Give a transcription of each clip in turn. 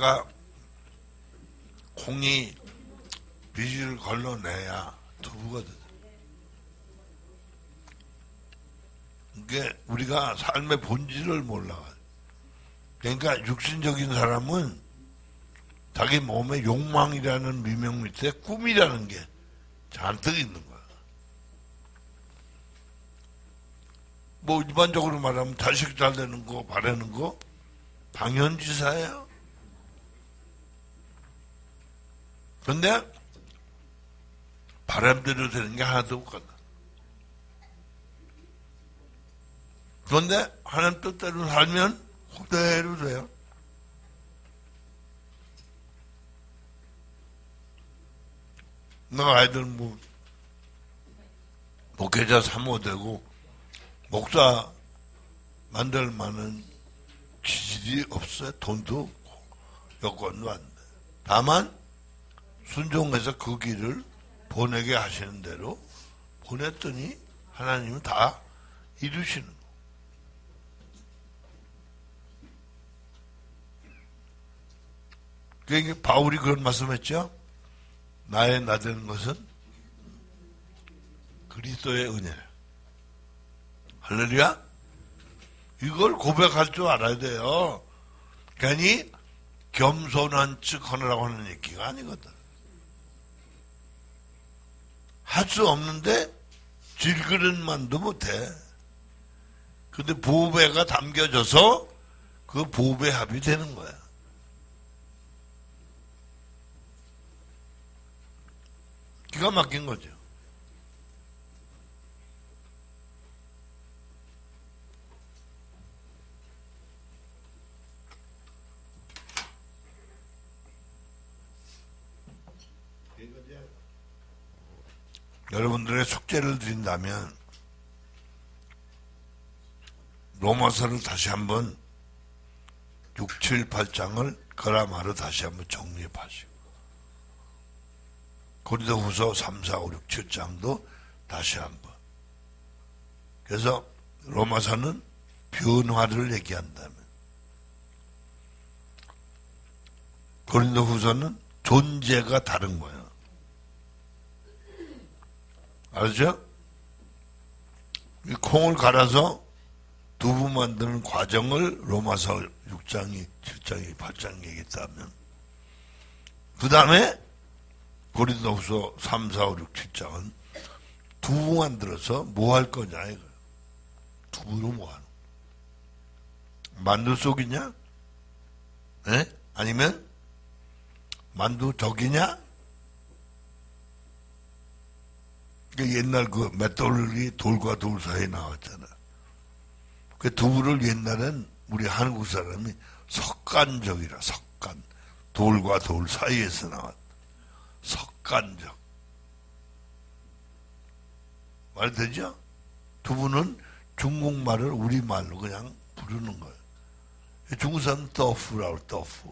아까 콩이 비지를 걸러내야 두부가 되죠. 이게 우리가 삶의 본질을 몰라가지고. 그러니까 육신적인 사람은 자기 몸에 욕망이라는 미명 밑에 꿈이라는 게 잔뜩 있는 거야. 뭐 일반적으로 말하면 자식 잘 되는 거 바라는 거 당연지사예요. 그런데 바람대로 되는 게 하나도 없거든. 그런데 하나님 뜻대로 살면 그대로 돼요. 내가 아이들 목회자 사모 되고 목사 만들 만한 기질이 없어요. 돈도 없고 여건도 안 돼. 다만 순종해서 그 길을 보내게 하시는 대로 보냈더니 하나님은 다 이루시는 거예요. 그러니까 바울이 그런 말씀했죠. 나의 나되는 것은 그리스도의 은혜라. 할렐루야. 이걸 고백할 줄 알아야 돼요. 괜히 겸손한 척 하느라고 하는 얘기가 아니거든. 할 수 없는데 질그릇만도 못해. 근데 보배가 담겨져서 그 보배 합이 되는 거야. 기가 막힌 거죠. 여러분들의 숙제를 드린다면 로마서를 다시 한번 6, 7, 8장을 그라마로 다시 한번 정리해 봐시고 고린도후서 3, 4, 5, 6, 7장도 다시 한번. 그래서 로마서는 변화를 얘기한다면 고린도후서는 존재가 다른 거예요. 알죠? 이 콩을 갈아서 두부 만드는 과정을 로마서 6장이 7장이 8장이 얘기했다면 그 다음에 고린도후서 3, 4, 5, 6, 7장은 두부 만들어서 뭐 할 거냐 이거. 두부로 뭐 하는 만두 속이냐? 에? 아니면 만두 적이냐? 옛날 그 맷돌이 돌과 돌 사이에 나왔잖아. 그 두부를 옛날엔 우리 한국 사람이 석간적이라, 석간. 돌과 돌 사이에서 나왔다. 석간적. 말 되죠? 두부는 중국말을 우리말로 그냥 부르는 거예요. 중국 사람은 떠프라고, 떠프.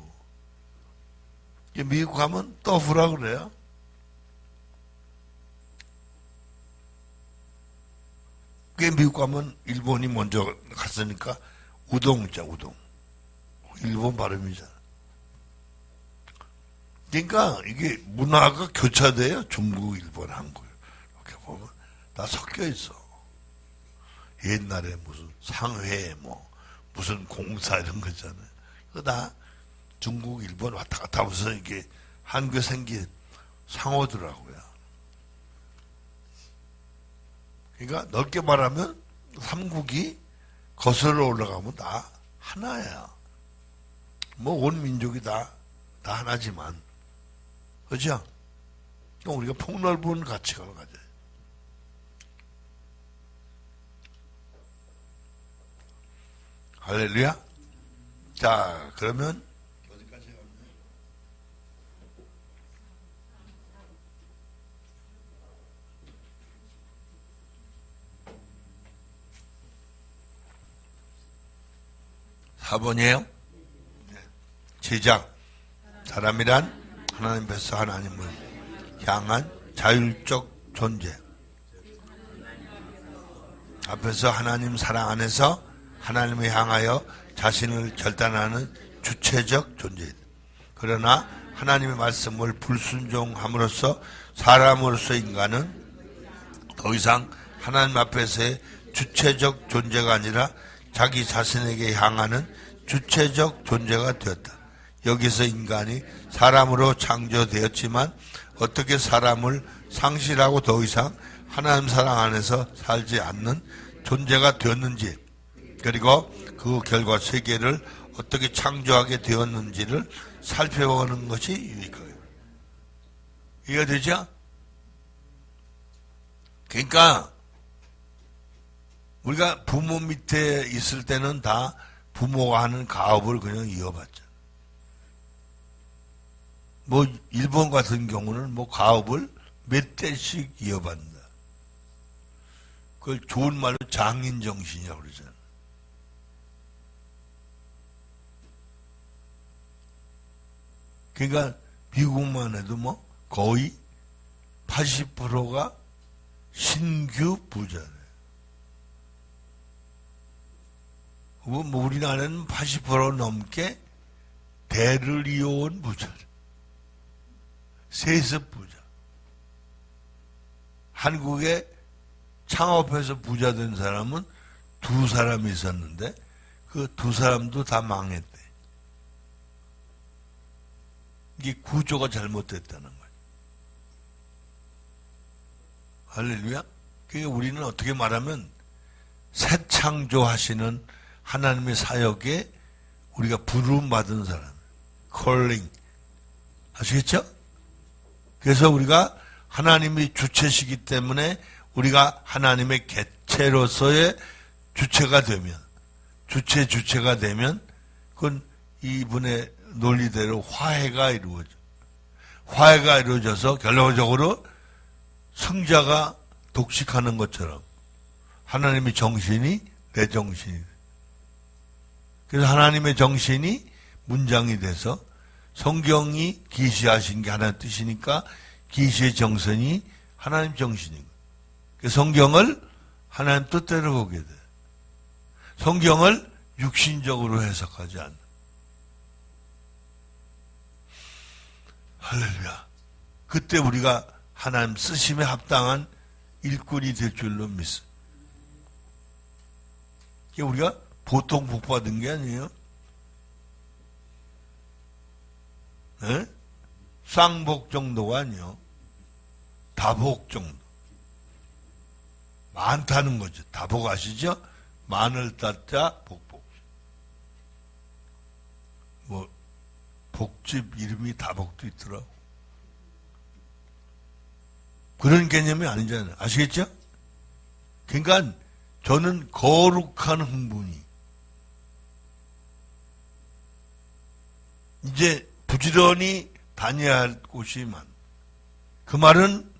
미국 가면 떠프라고 그래요. 미국 가면 일본이 먼저 갔으니까 우동 있잖아, 우동. 일본 발음이잖아. 그러니까 이게 문화가 교차돼요. 중국, 일본, 한국. 이렇게 보면 다 섞여 있어. 옛날에 무슨 상회, 무슨 공사 이런 거 있잖아요. 그거 다 중국, 일본 왔다 갔다 하면서 이게 한국에 생긴 상호더라고요. 그러니까 넓게 말하면 삼국이 거슬러 올라가면 다 하나야. 온 민족이 다 하나지만. 그죠? 우리가 폭넓은 가치관을 가져요. 할렐루야. 자, 그러면 어디까지 가면 4번이에요? 시작. 사람이란 하나님 앞에서 하나님을 향한 자율적 존재. 앞에서 하나님 사랑 안에서 하나님을 향하여 자신을 결단하는 주체적 존재. 그러나 하나님의 말씀을 불순종함으로써 사람으로서 인간은 더 이상 하나님 앞에서의 주체적 존재가 아니라 자기 자신에게 향하는 주체적 존재가 되었다. 여기서 인간이 사람으로 창조되었지만 어떻게 사람을 상실하고 더 이상 하나님 사랑 안에서 살지 않는 존재가 되었는지, 그리고 그 결과 세계를 어떻게 창조하게 되었는지를 살펴보는 것이 유익해요. 이해가 되죠? 그러니까 우리가 부모 밑에 있을 때는 다 부모가 하는 가업을 그냥 이어받죠. 뭐 일본 같은 경우는 뭐 가업을 몇 대씩 이어받는다. 그걸 좋은 말로 장인 정신이라고 그러잖아. 그러니까 미국만 해도 뭐 거의 80%가 신규 부자래. 뭐 우리나라는 80% 넘게 대를 이어온 부자래. 세습 부자. 한국에 창업해서 부자 된 사람은 두 사람이 있었는데 그 두 사람도 다 망했대. 이게 구조가 잘못됐다는 거예요. 할렐루야. 그러니까 우리는 어떻게 말하면 새 창조하시는 하나님의 사역에 우리가 부름받은 사람, 콜링. 아시겠죠? 그래서 우리가 하나님이 주체시기 때문에 우리가 하나님의 개체로서의 주체가 되면, 주체가 되면 그건 이분의 논리대로 화해가 이루어져. 화해가 이루어져서 결론적으로 성자가 독식하는 것처럼 하나님의 정신이 내 정신이. 그래서 하나님의 정신이 문장이 돼서 성경이 계시하신 게 하나의 뜻이니까 계시의 정선이 하나님 정신인 거예요. 성경을 하나님 뜻대로 보게 돼. 성경을 육신적으로 해석하지 않는. 할렐루야. 그때 우리가 하나님 쓰심에 합당한 일꾼이 될 줄로 믿습니다. 우리가 보통 복 받은 게 아니에요. 네? 쌍복 정도가 아니요. 다복 정도. 많다는 거죠. 다복 아시죠? 마늘 따자 복복. 뭐 복집 이름이 다복도 있더라고. 그런 개념이 아니잖아요. 아시겠죠? 그러니까 저는 거룩한 흥분이 이제 부지런히 다녀야 할 곳이 많. 그 말은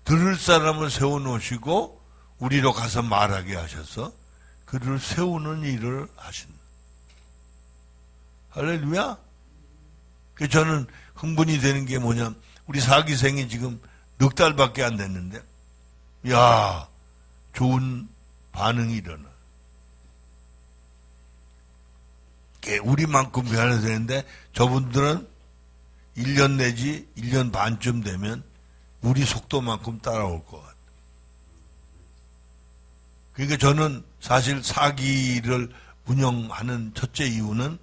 들을 사람을 세워놓으시고 우리로 가서 말하게 하셔서 그를 세우는 일을 하신다. 할렐루야. 그 저는 흥분이 되는 게 뭐냐, 우리 사기생이 지금 넉 달밖에 안 됐는데, 야, 좋은 반응이 일어나. 우리만큼 변해야 되는데 저분들은 1년 내지 1년 반쯤 되면 우리 속도만큼 따라올 것 같아요. 그러니까 저는 사실 사기를 운영하는 첫째 이유는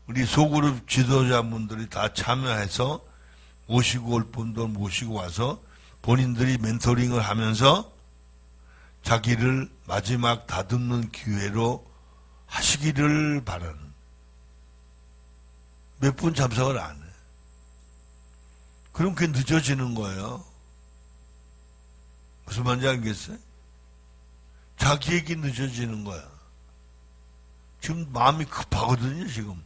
우리 소그룹 지도자분들이 다 참여해서 모시고 올 분들 모시고 와서 본인들이 멘토링을 하면서 자기를 마지막 다듬는 기회로 하시기를 바라는. 몇 분 참석을 안 해. 그럼 그게 늦어지는 거예요. 무슨 말인지 알겠어요? 자기 얘기 늦어지는 거야. 지금 마음이 급하거든요, 지금.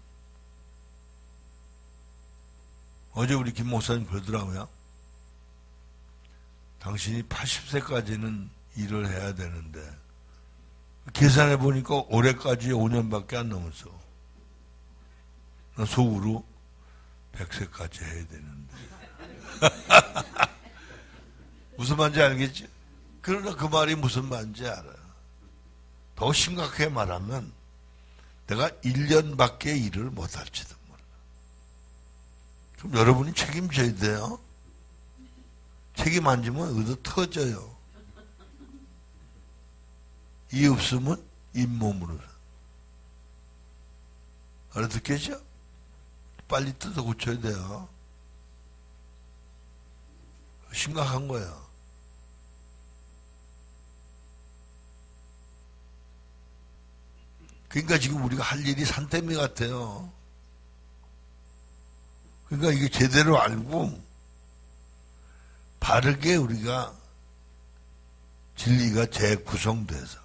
어제 우리 김 목사님 그러더라고요. 당신이 80세까지는 일을 해야 되는데 계산해 보니까 올해까지 5년밖에 안 남았어. 나 속으로 100세까지 해야 되는데. 무슨 말인지 알겠지? 그러나 그 말이 무슨 말인지 알아요. 더 심각하게 말하면 내가 1년밖에 일을 못할지도 몰라. 그럼 여러분이 책임져야 돼요. 책임 안 지면 의도 터져요. 이 없으면 잇몸으로. 알아듣겠죠? 빨리 뜯어 고쳐야 돼요. 심각한 거예요. 그러니까 지금 우리가 할 일이 산더미 같아요. 그러니까 이게 제대로 알고 바르게 우리가 진리가 재구성돼서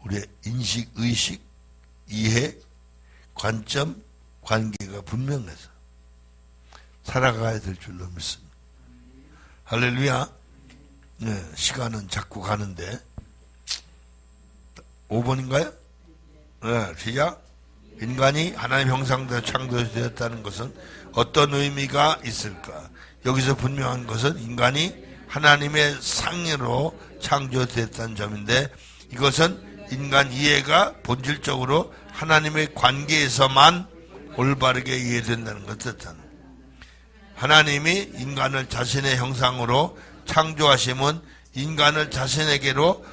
우리의 인식, 의식, 이해, 관점, 관계가 분명해서 살아가야 될 줄로 믿습니다. 할렐루야. 네, 시간은 자꾸 가는데 5번인가요? 네, 시작. 인간이 하나님 형상대로 창조되었다는 것은 어떤 의미가 있을까? 여기서 분명한 것은 인간이 하나님의 상으로 창조되었다는 점인데, 이것은 인간 이해가 본질적으로 하나님의 관계에서만 올바르게 이해된다는 것을 뜻한다. 하나님이 인간을 자신의 형상으로 창조하심은 인간을 자신에게로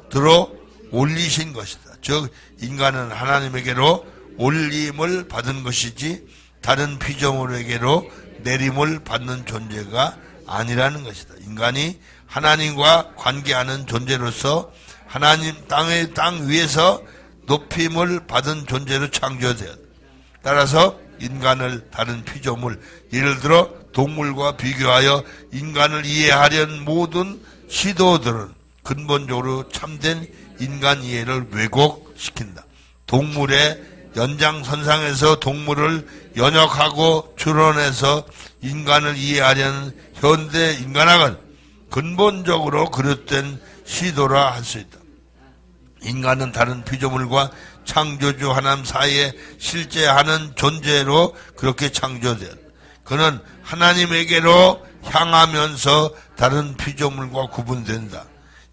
들어 올리신 것이다. 즉 인간은 하나님에게로 올림을 받은 것이지 다른 피조물에게로 내림을 받는 존재가 아니라는 것이다. 인간이 하나님과 관계하는 존재로서 하나님 땅 위에서 높임을 받은 존재로 창조되었다. 따라서 인간을 다른 피조물, 예를 들어 동물과 비교하여 인간을 이해하려는 모든 시도들은 근본적으로 참된 인간 이해를 왜곡시킨다. 동물의 연장선상에서 동물을 연역하고 추론해서 인간을 이해하려는 현대 인간학은 근본적으로 그릇된 시도라 할 수 있다. 인간은 다른 피조물과 창조주 하나님 사이에 실제하는 존재로 그렇게 창조되었다. 그는 하나님에게로 향하면서 다른 피조물과 구분된다.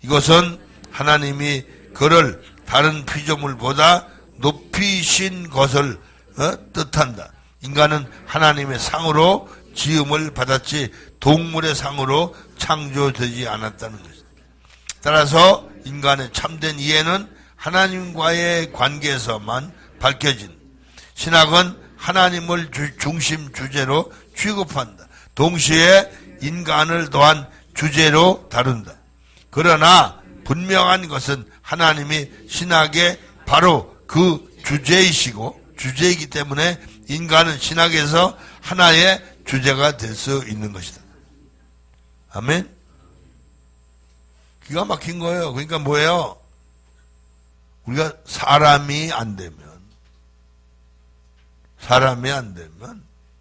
이것은 하나님이 그를 다른 피조물보다 높이신 것을 뜻한다. 인간은 하나님의 상으로 지음을 받았지 동물의 상으로 창조되지 않았다는 것이다. 따라서 인간의 참된 이해는 하나님과의 관계에서만 밝혀진, 신학은 하나님을 중심 주제로 취급한다. 동시에 인간을 또한 주제로 다룬다. 그러나 분명한 것은 하나님이 신학의 바로 그 주제이기 때문에 인간은 신학에서 하나의 주제가 될 수 있는 것이다. 아멘. 기가 막힌 거예요. 그러니까 뭐예요? 우리가 사람이 안 되면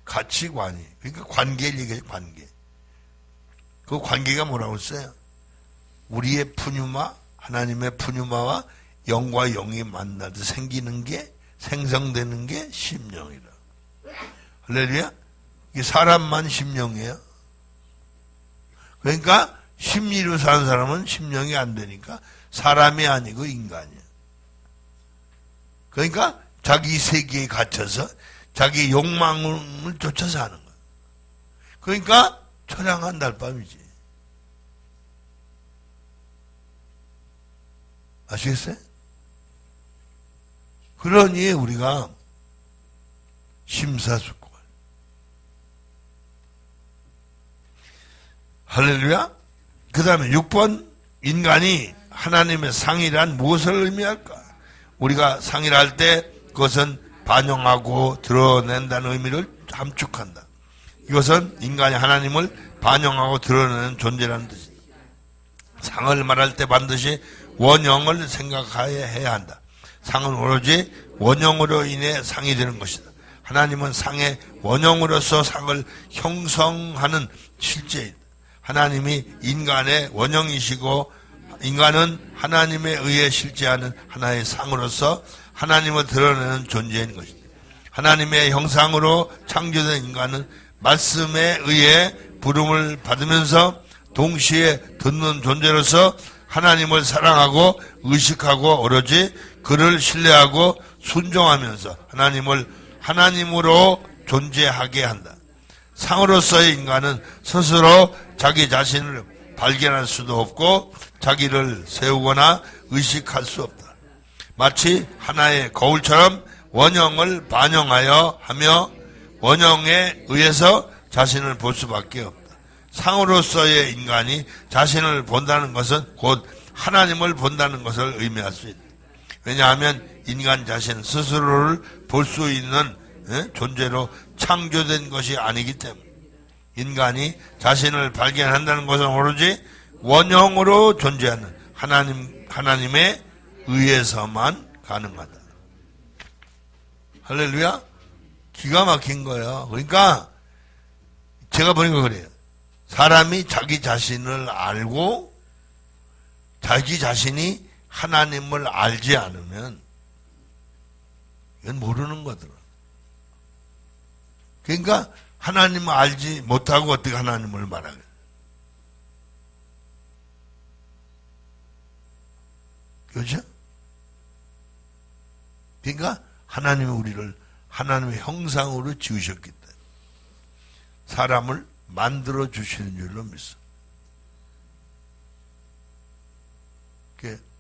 가치관이, 그러니까 관계를 얘기해요. 관계. 그 관계가 뭐라고 써요? 우리의 푸뉴마, 하나님의 푸뉴마와 영과 영이 만나서 생기는 게, 생성되는 게 심령이라. 할렐루야? 이게 사람만 심령이에요. 그러니까 심리로 사는 사람은 심령이 안 되니까 사람이 아니고 인간이에요. 그러니까 자기 세계에 갇혀서 자기 욕망을 쫓아서 하는 거예요. 그러니까 처량한 달밤이지. 아시겠어요? 그러니 우리가 심사숙고할. 할렐루야. 그 다음에 6번, 인간이 하나님의 상이란 무엇을 의미할까? 우리가 상이라 할 때 그것은 반영하고 드러낸다는 의미를 함축한다. 이것은 인간이 하나님을 반영하고 드러내는 존재라는 뜻이다. 상을 말할 때 반드시 원형을 생각해야 한다. 상은 오로지 원형으로 인해 상이 되는 것이다. 하나님은 상의 원형으로서 상을 형성하는 실제이다. 하나님이 인간의 원형이시고 인간은 하나님에 의해 실제하는 하나의 상으로서 하나님을 드러내는 존재인 것이다. 하나님의 형상으로 창조된 인간은 말씀에 의해 부름을 받으면서 동시에 듣는 존재로서 하나님을 사랑하고 의식하고 오로지 그를 신뢰하고 순종하면서 하나님을 하나님으로 존재하게 한다. 상으로서의 인간은 스스로 자기 자신을 발견할 수도 없고 자기를 세우거나 의식할 수 없다. 마치 하나의 거울처럼 원형을 반영하여 하며 원형에 의해서 자신을 볼 수밖에 없다. 상으로서의 인간이 자신을 본다는 것은 곧 하나님을 본다는 것을 의미할 수 있다. 왜냐하면 인간 자신 스스로를 볼 수 있는 존재로 창조된 것이 아니기 때문에 인간이 자신을 발견한다는 것은 오로지 원형으로 존재하는 하나님에 의해서만 가능하다. 할렐루야? 기가 막힌 거예요. 그러니까 제가 보니까 그래요. 사람이 자기 자신을 알고 자기 자신이 하나님을 알지 않으면 이건 모르는 거더라. 그러니까 하나님을 알지 못하고 어떻게 하나님을 말하겠어요? 그렇죠? 그러니까 하나님이 우리를 하나님의 형상으로 지으셨기 때문에 사람을 만들어 주시는 줄로 믿습니다.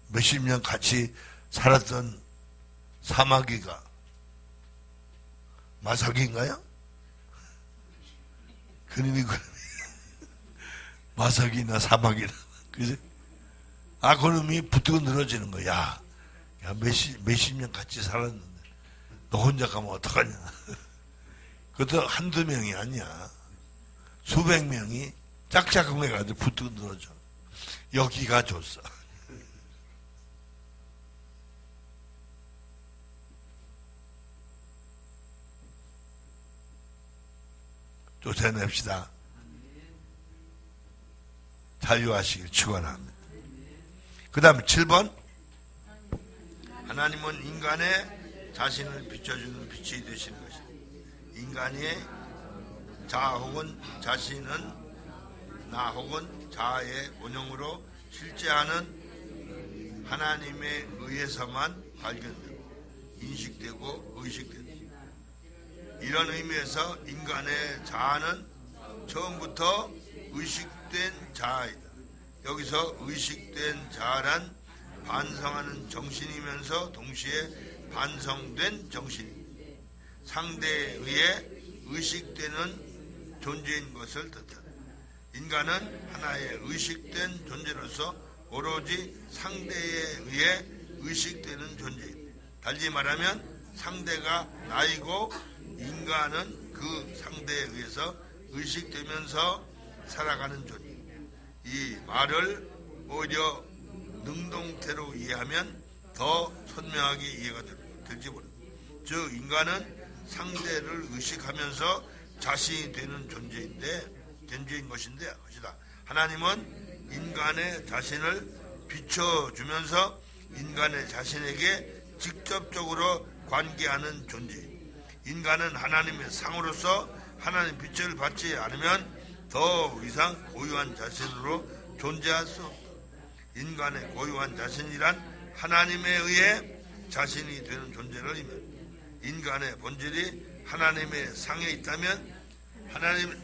몇십 년 같이 살았던 사마귀가 마사기인가요? 그놈이 마사기나 사마귀나 그지? 아 그놈이 붙들고 늘어지는 거야. 야 몇십 년 같이 살았는데 너 혼자 가면 어떡하냐? 그것도 한두 명이 아니야. 수백 명이 짝짝꿍해가지고 붙들고 늘어져. 여기가 좋소. 쫓아냅시다. 자유하시길 축원합니다. 그 다음에 7번 하나님은 인간의 자신을 비춰주는 빛이 되시는 것이다. 인간의 자아 혹은 자신은 나 혹은 자아의 원형으로 실제하는 하나님에 의해서만 발견되고 인식되고 의식된다. 이런 의미에서 인간의 자아는 처음부터 의식된 자아이다. 여기서 의식된 자아란 반성하는 정신이면서 동시에 반성된 정신입니다. 상대에 의해 의식되는 존재인 것을 뜻한다. 인간은 하나의 의식된 존재로서 오로지 상대에 의해 의식되는 존재입니다. 달리 말하면 상대가 나이고 인간은 그 상대에 의해서 의식되면서 살아가는 존재. 이 말을 오히려 능동태로 이해하면 더 선명하게 이해가 될지 모릅니다. 즉 인간은 상대를 의식하면서 자신이 되는 존재인 것인데 하나님은 인간의 자신을 비춰주면서 인간의 자신에게 직접적으로 관계하는 존재입니다. 인간은 하나님의 상으로서 하나님 빛을 받지 않으면 더 이상 고유한 자신으로 존재할 수 없다. 인간의 고유한 자신이란 하나님에 의해 자신이 되는 존재를 의미합니다. 인간의 본질이 하나님의 상에 있다면 하나님의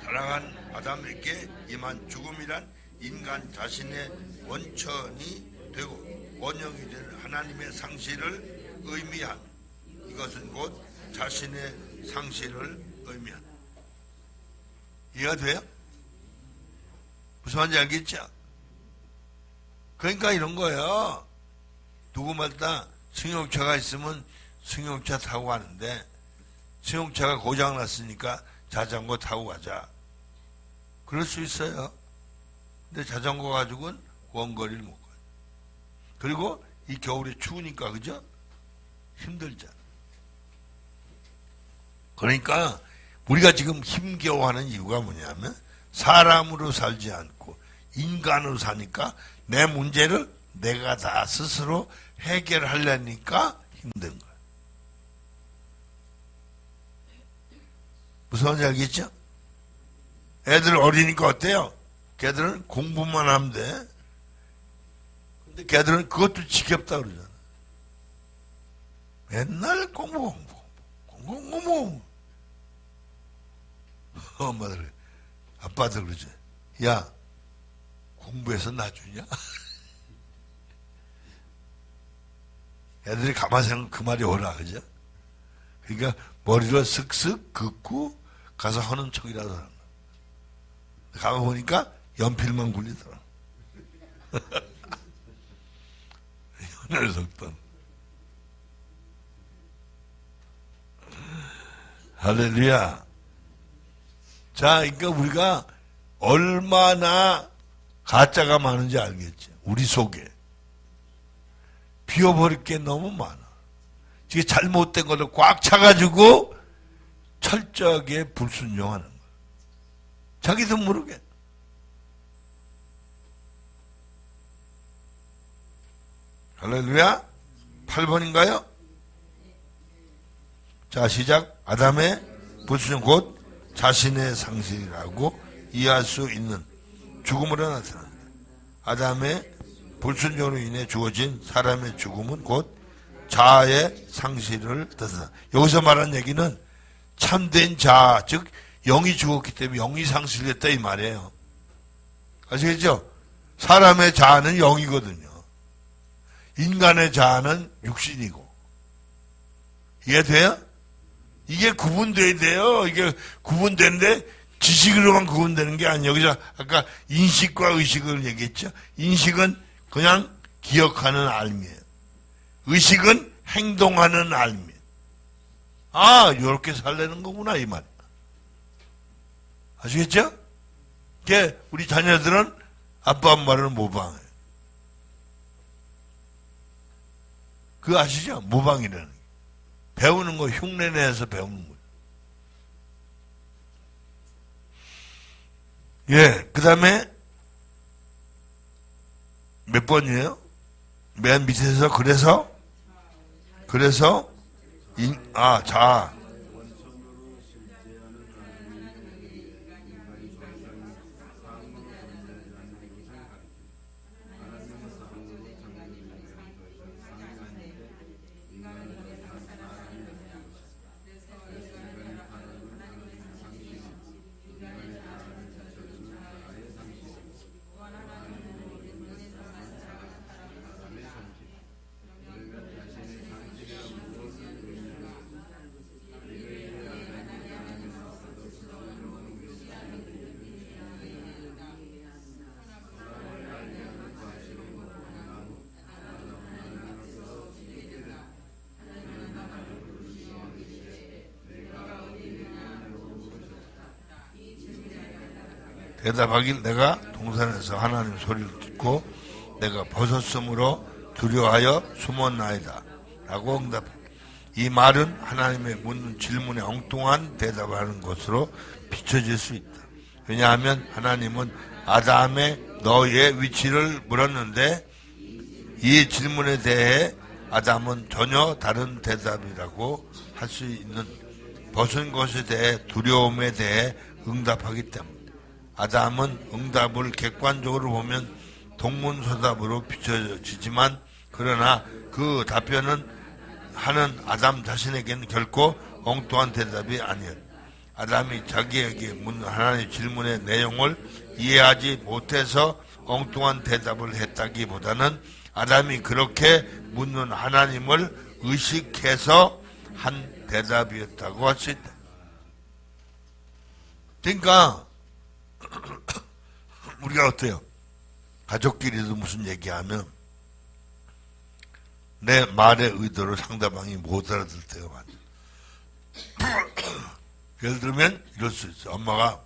타락한 아담에게 임한 죽음이란 인간 자신의 원천이 되고 원형이 되는 하나님의 상실을 의미합니다. 이것은 곧 자신의 상실을 의미한다. 이해가 돼요? 무슨 말인지 알겠죠? 그러니까 이런 거예요. 누구마다 승용차가 있으면 승용차 타고 가는데 승용차가 고장났으니까 자전거 타고 가자. 그럴 수 있어요. 근데 자전거 가지고는 원거리를 못 가요. 그리고 이 겨울에 추우니까 그죠? 힘들잖아. 그러니까 우리가 지금 힘겨워하는 이유가 뭐냐면 사람으로 살지 않고 인간으로 사니까 내 문제를 내가 다 스스로 해결하려니까 힘든 거야. 무슨 말인지 알겠죠? 애들 어리니까 어때요? 걔들은 공부만 하면 돼. 근데 걔들은 그것도 지겹다 그러잖아. 맨날 공부. 엄마들, 아빠들 그러지. 야, 공부해서 놔주냐? 애들이 가만히 생각하면 그 말이 오라, 그죠? 그러니까 머리를 쓱쓱 긋고 가서 하는 척이라도 하는 거야. 가만 보니까 연필만 굴리더라. 연을 섞던. 할렐루야. 자, 그러니까 우리가 얼마나 가짜가 많은지 알겠지. 우리 속에. 비워버릴 게 너무 많아. 이게 잘못된 걸로 꽉 차가지고 철저하게 불순종하는 거야. 자기도 모르게. 할렐루야. 8번인가요? 자, 시작. 아담의 불순종 곧 자신의 상실이라고 이해할 수 있는 죽음으로 나타난다. 아담의 불순종으로 인해 주어진 사람의 죽음은 곧 자아의 상실을 뜻한다. 여기서 말하는 얘기는 참된 자아, 즉 영이 죽었기 때문에 영이 상실했다 이 말이에요. 아시겠죠? 사람의 자아는 영이거든요. 인간의 자아는 육신이고. 이해돼요? 이게 구분돼야 돼요. 이게 구분되는데 지식으로만 구분되는 게 아니에요. 여기서 아까 인식과 의식을 얘기했죠. 인식은 그냥 기억하는 알미예요. 의식은 행동하는 알미예요. 아, 이렇게 살려는 거구나 이 말이야. 아시겠죠? 이게 우리 자녀들은 아빠 말을 모방해요. 그거 아시죠? 모방이라는 게. 배우는 거 흉내내서 배우는 거예요. 예, 그 다음에 몇 번이에요? 맨 밑에서 그래서 자. 대답하길 내가 동산에서 하나님 소리를 듣고 내가 벗었으므로 두려워하여 숨었나이다 라고 응답합니다. 이 말은 하나님의 묻는 질문에 엉뚱한 대답하는 것으로 비춰질 수 있다. 왜냐하면 하나님은 아담의 너의 위치를 물었는데 이 질문에 대해 아담은 전혀 다른 대답이라고 할 수 있는 벗은 것에 대해 두려움에 대해 응답하기 때문에 아담은 응답을 객관적으로 보면 동문서답으로 비춰지지만 그러나 그 답변은 하는 아담 자신에게는 결코 엉뚱한 대답이 아니었다. 아담이 자기에게 묻는 하나님의 질문의 내용을 이해하지 못해서 엉뚱한 대답을 했다기보다는 아담이 그렇게 묻는 하나님을 의식해서 한 대답이었다고 할 수 있다. 그러니까 우리가 어때요? 가족끼리도 무슨 얘기하면 내 말의 의도를 상대방이 못 알아들 때가 많아요. 예를 들면 이럴 수 있어요. 엄마가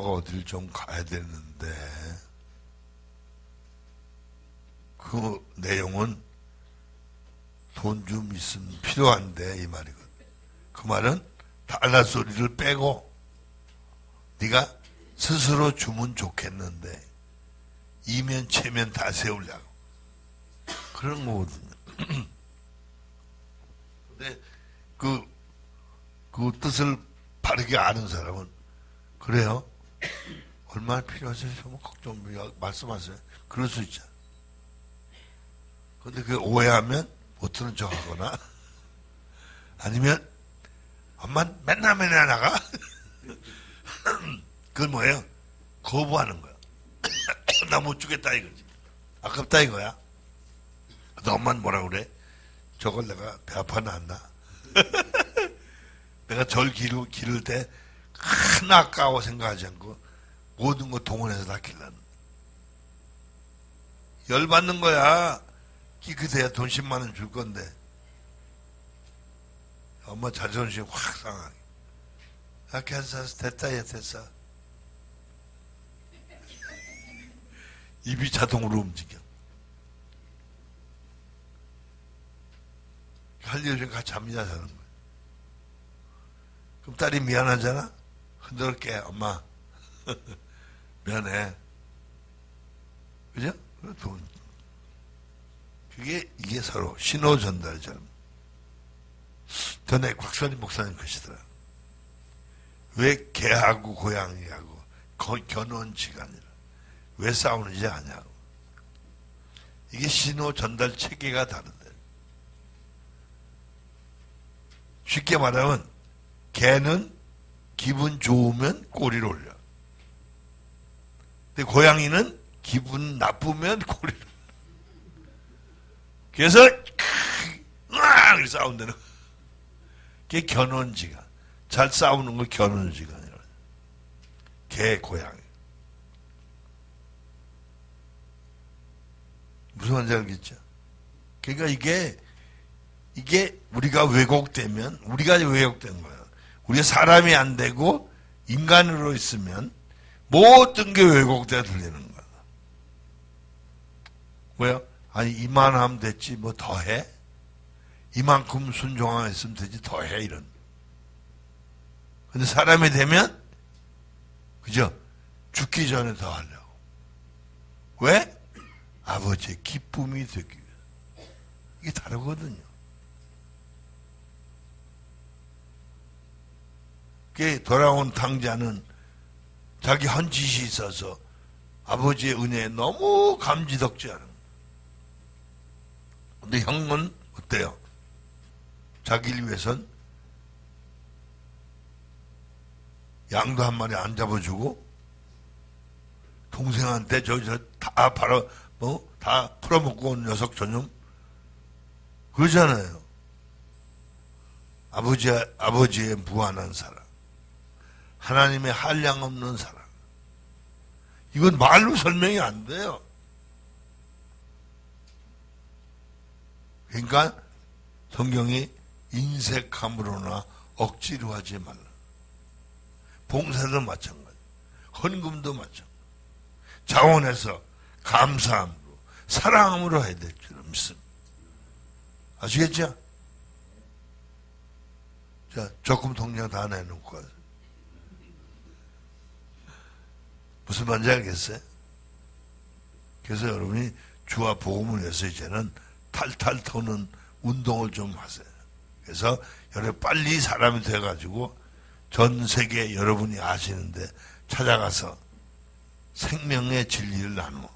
어딜 좀 가야 되는데 그 내용은 돈 좀 있으면 필요한데 이 말이거든. 그 말은 달러 소리를 빼고 네가 스스로 주면 좋겠는데 이면 체면 다 세우려고 그런 거거든요. 근데 그 뜻을 바르게 아는 사람은 그래요. 얼마나 필요하세요? 뭐 걱정 말씀하세요. 그럴 수 있죠. 근데 그 오해하면 못 들은 척 하거나 아니면 엄마 맨날 나가. 그건 뭐예요? 거부하는 거야. 나 못 주겠다 이거지. 아깝다 이거야. 너 엄마는 뭐라 그래? 저걸 내가 배 아파 나왔나? 내가 절 기를 때 하나 아까워 생각하지 않고 모든 거 동원해서 다 길라는. 열받는 거야. 그래야 돈 10만 원 줄 건데. 엄마 자존심 확 상하게. 아, 괜찮았어. 됐다, 얘 됐어. 입이 자동으로 움직여. 할 일 좀 같이 합니다, 자는 거야. 그럼 딸이 미안하잖아? 흔들게, 엄마. 미안해. 그죠? 이게 서로 신호 전달이잖아. 전에 곽선임 목사님 그러시더라. 왜 개하고 고양이하고 견원지가 아니라 왜 싸우는지 아냐고. 이게 신호 전달 체계가 다른데. 쉽게 말하면 개는 기분 좋으면 꼬리를 올려. 근데 고양이는 기분 나쁘면 꼬리를 올려. 그래서 으악 싸운다는 거야. 그게 견원지간. 잘 싸우는 거 견원지간이라. 개, 고양이. 무슨 말인지 알겠죠? 그러니까 이게 우리가 왜곡되면 우리가 왜곡된 거예요. 우리가 사람이 안 되고 인간으로 있으면 모든 게 왜곡되어 들리는 거야. 왜요? 아니 이만하면 됐지 뭐 더해? 이만큼 순종하였으면 되지 더해 이런. 근데 사람이 되면 그죠? 죽기 전에 더 하려고. 왜? 아버지의 기쁨이 되기 위해. 이게 다르거든요. 그게 돌아온 탕자는 자기 한 짓이 있어서 아버지의 은혜에 너무 감지덕지하는 거예요. 근데 형은 어때요? 자기를 위해선 양도 한 마리 안 잡아주고 동생한테 다 다 풀어먹고 온 녀석 전용 그러잖아요. 아버지의 무한한 사랑, 하나님의 한량 없는 사랑. 이건 말로 설명이 안 돼요. 그러니까 성경이 인색함으로나 억지로 하지 말라. 봉사도 마찬가지, 헌금도 마찬가지. 자원해서 감사함으로 사랑함으로 해야 될 줄 믿습니다. 아시겠죠? 자, 적금 통장 다 내놓고 가세요. 무슨 말인지 알겠어요? 그래서 여러분이 주와 복음을 위해서 이제는 탈탈 터는 운동을 좀 하세요. 그래서 여러분 빨리 사람이 돼가지고 전 세계 여러분이 아시는데 찾아가서 생명의 진리를 나누어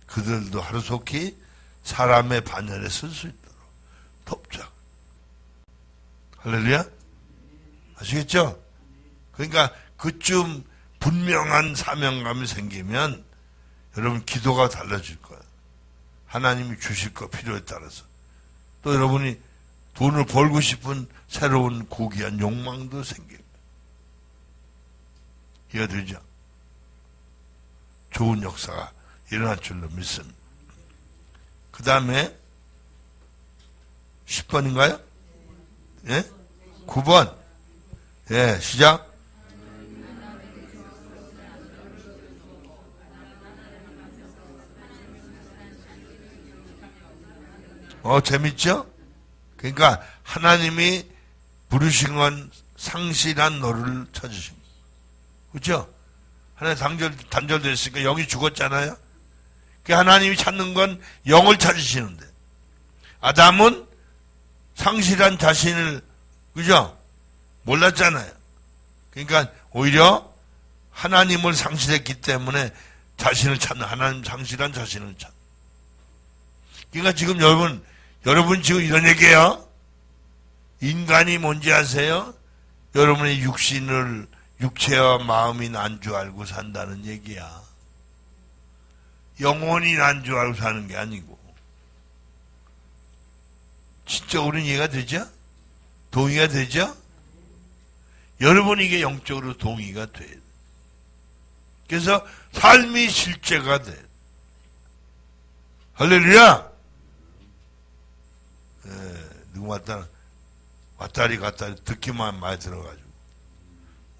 그들도 하루속히 사람의 반열에 쓸 수 있도록 돕자. 할렐루야? 아시겠죠? 그러니까 그쯤 분명한 사명감이 생기면 여러분 기도가 달라질 거예요. 하나님이 주실 거 필요에 따라서. 또 여러분이 돈을 벌고 싶은 새로운 고귀한 욕망도 생깁니다. 이해가 되죠? 좋은 역사가 일어날 줄로 믿습니다. 그 다음에 10번인가요? 예? 9번. 예, 시작. 재밌죠? 그러니까 하나님이 부르신 건 상실한 너를 찾으신 거예요. 그렇죠? 하나님 단절됐으니까 영이 죽었잖아요. 그 하나님이 찾는 건 영을 찾으시는데 아담은 상실한 자신을 그죠? 몰랐잖아요. 그러니까 오히려 하나님을 상실했기 때문에 자신을 찾는, 하나님 상실한 자신을 찾는. 그러니까 지금 여러분 지금 이런 얘기예요. 인간이 뭔지 아세요? 여러분의 육체와 마음이 난 줄 알고 산다는 얘기야. 영혼이 난 줄 알고 사는 게 아니고. 진짜 우리는 이해가 되죠? 동의가 되죠? 여러분 이게 영적으로 동의가 돼요. 그래서 삶이 실제가 돼. 할렐루야! 누구 왔다리 갔다리 듣기만 많이 들어가지고.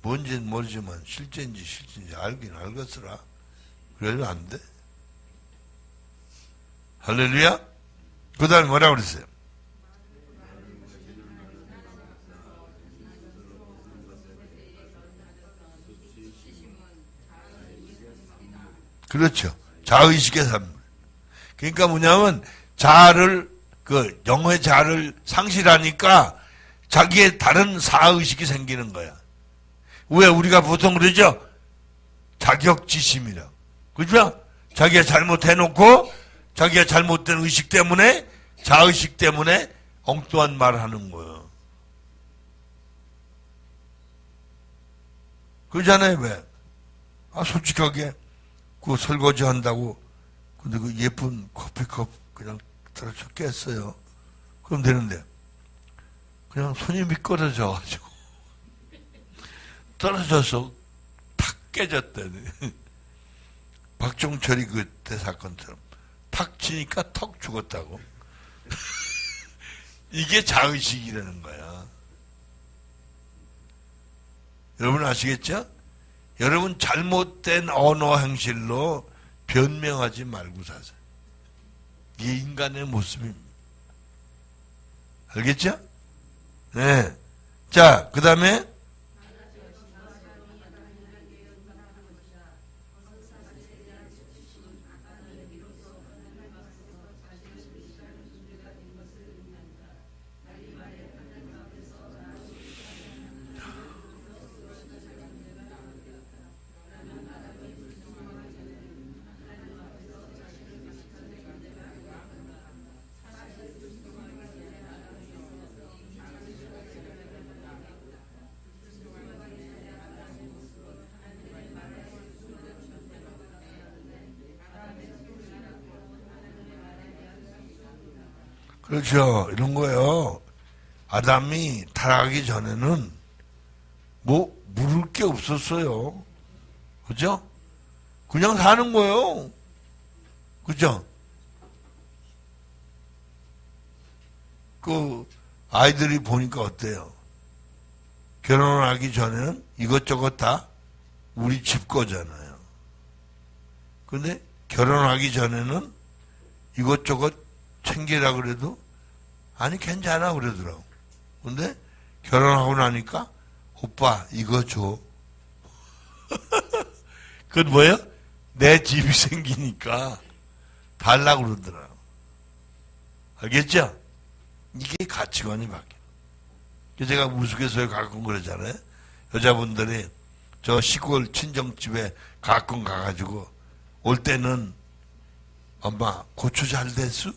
뭔지는 모르지만 실제인지 알긴 알겠으라. 그래도 안 돼. 할렐루야? 그 다음에 뭐라고 그랬어요? 그렇죠. 자의식의 삶. 그러니까 뭐냐면 영의 자아를 상실하니까 자기의 다른 사의식이 생기는 거야. 왜 우리가 보통 그러죠? 자격지심이라. 그죠? 자기가 잘못해놓고 자기가 잘못된 의식 때문에, 자의식 때문에 엉뚱한 말을 하는 거예요. 그러잖아요. 왜? 솔직하게 그 설거지 한다고 근데 그 예쁜 커피컵 그냥 떨어져 깼어요. 그럼 되는데 그냥 손이 미끄러져가지고 떨어져서 탁 깨졌다니. 박종철이 그때 사건처럼 탁 치니까 턱 죽었다고. 이게 자의식이라는 거야. 여러분 아시겠죠? 여러분 잘못된 언어 행실로 변명하지 말고 사세요. 이게 인간의 모습입니다. 알겠죠? 네. 자, 그 다음에 그렇죠. 이런 거예요. 아담이 타락하기 전에는 물을 게 없었어요. 그죠? 그냥 사는 거예요. 그죠? 그 아이들이 보니까 어때요? 결혼하기 전에는 이것저것 다 우리 집 거잖아요. 근데 결혼하기 전에는 이것저것 챙기라 그래도 아니 괜찮아 그러더라고. 근데 결혼하고 나니까 오빠 이거 줘. 그건 뭐예요? 내 집이 생기니까 달라고 그러더라고. 알겠죠? 이게 가치관이 바뀌어. 제가 우스갯소리 가끔 그러잖아요. 여자분들이 저 시골 친정집에 가끔 가가지고 올 때는 엄마 고추 잘 됐수?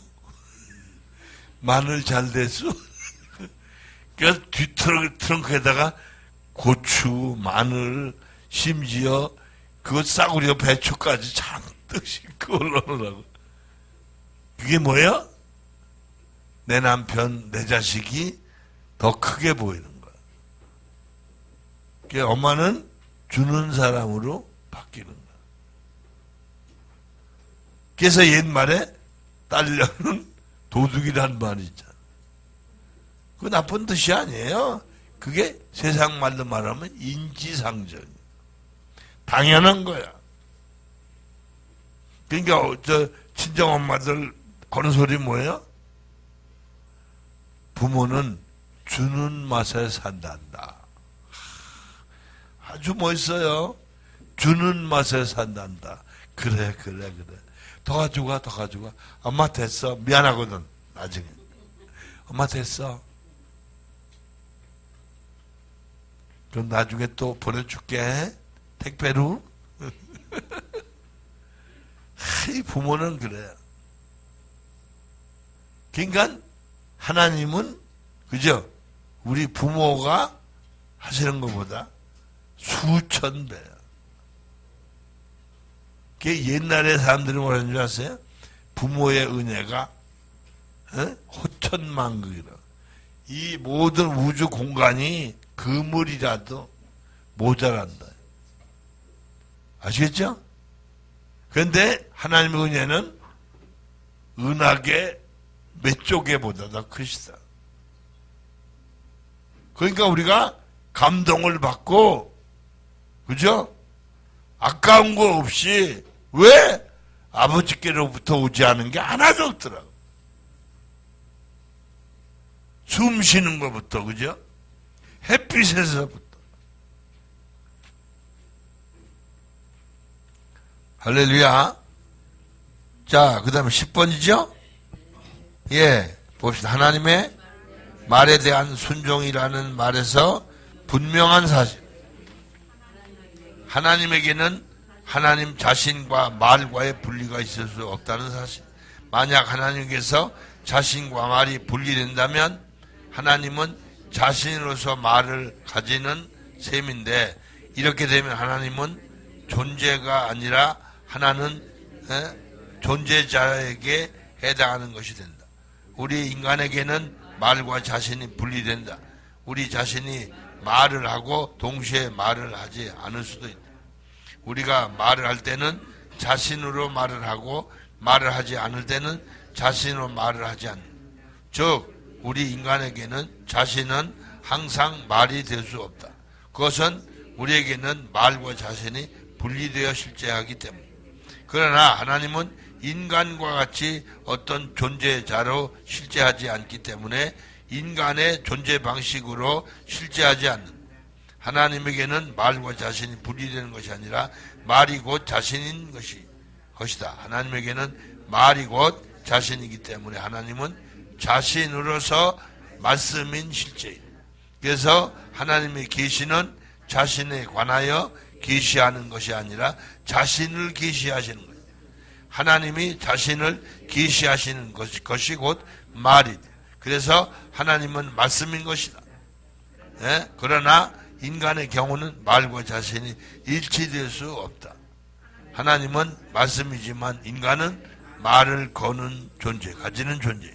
마늘 잘 됐수? 그래서 트렁크에다가 고추, 마늘, 심지어 그 싸구려 배추까지 잔뜩 싣고 올라오라고. 그게 뭐야? 내 남편, 내 자식이 더 크게 보이는 거야. 그러니까 엄마는 주는 사람으로 바뀌는 거야. 그래서 옛말에 딸려는 도둑이란 말이 있잖아. 그 나쁜 뜻이 아니에요. 그게 세상 말로 말하면 인지상정이야. 당연한 거야. 그러니까 저 친정엄마들 하는 소리 뭐예요? 부모는 주는 맛에 산단다. 아주 멋있어요. 주는 맛에 산단다. 그래. 더 가져가. 엄마 됐어. 미안하거든. 나중에. 엄마 됐어. 그럼 나중에 또 보내줄게. 택배로. 이 부모는 그래요. 그러니까 하나님은 그죠? 우리 부모가 하시는 것보다 수천 배야. 그 옛날에 사람들이 뭐라는 줄 아세요? 부모의 은혜가 호천만국이라. 이 모든 우주 공간이 그물이라도 모자란다. 아시겠죠? 그런데 하나님의 은혜는 은하계 몇 조개보다 더 크시다. 그러니까 우리가 감동을 받고, 그죠? 아까운 거 없이, 왜? 아버지께로부터 오지 않은 게 하나도 없더라고. 숨 쉬는 것부터, 그죠? 햇빛에서부터. 할렐루야. 자, 그 다음에 10번이죠? 예, 봅시다. 하나님의 말에 대한 순종이라는 말에서 분명한 사실. 하나님에게는 하나님 자신과 말과의 분리가 있을 수 없다는 사실. 만약 하나님께서 자신과 말이 분리된다면 하나님은 자신으로서 말을 가지는 셈인데, 이렇게 되면 하나님은 존재가 아니라 하나는 존재자에게 해당하는 것이 된다. 우리 인간에게는 말과 자신이 분리된다. 우리 자신이 말을 하고 동시에 말을 하지 않을 수도 있다. 우리가 말을 할 때는 자신으로 말을 하고, 말을 하지 않을 때는 자신으로 말을 하지 않는다. 즉 우리 인간에게는 자신은 항상 말이 될 수 없다. 그것은 우리에게는 말과 자신이 분리되어 실제하기 때문에. 그러나 하나님은 인간과 같이 어떤 존재자로 실제하지 않기 때문에 인간의 존재 방식으로 실제하지 않는다. 하나님에게는 말과 자신이 분리되는 것이 아니라 말이 곧 자신인 것이다. 하나님에게는 말이 곧 자신이기 때문에 하나님은 자신으로서 말씀인 실제입니다. 그래서 하나님의 계시는 자신에 관하여 계시하는 것이 아니라 자신을 계시하시는 거예요. 하나님이 자신을 계시하시는 것이 곧 말이다. 그래서 하나님은 말씀인 것이다. 예? 그러나 인간의 경우는 말과 자신이 일치될 수 없다. 하나님은 말씀이지만 인간은 말을 거는 존재, 가지는 존재.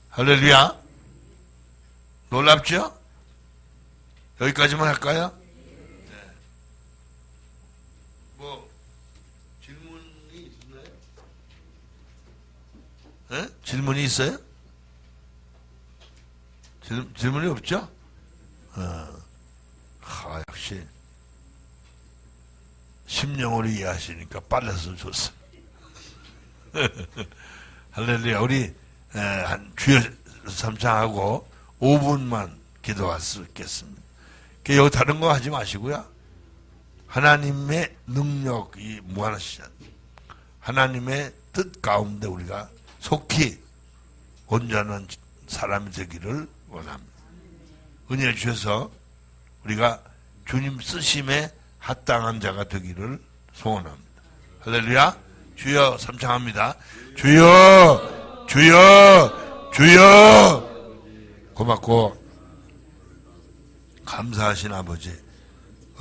할렐루야. 놀랍죠? 여기까지만 할까요? 네. 뭐 질문이 있나요? 네? 질문이 있어요? 질문이 없죠? 역시 심령으로 이해하시니까 빨라서 좋습니다. 할렐루야. 우리 주여 삼창하고 5분만 기도할 수 있겠습니다. 여기 다른 거 하지 마시고요. 하나님의 능력이 무한하시잖아요. 하나님의 뜻 가운데 우리가 속히 온전한 사람이 되기를 원합니다. 은혜 주셔서 우리가 주님 쓰심에 합당한 자가 되기를 소원합니다. 할렐루야. 주여 삼창합니다. 주여, 주여, 주여. 고맙고 감사하신 아버지,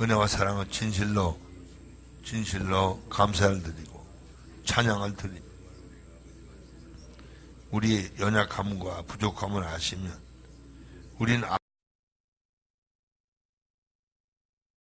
은혜와 사랑을 진실로 감사를 드리고 찬양을 드립니다. 우리의 연약함과 부족함을 아시면 우리는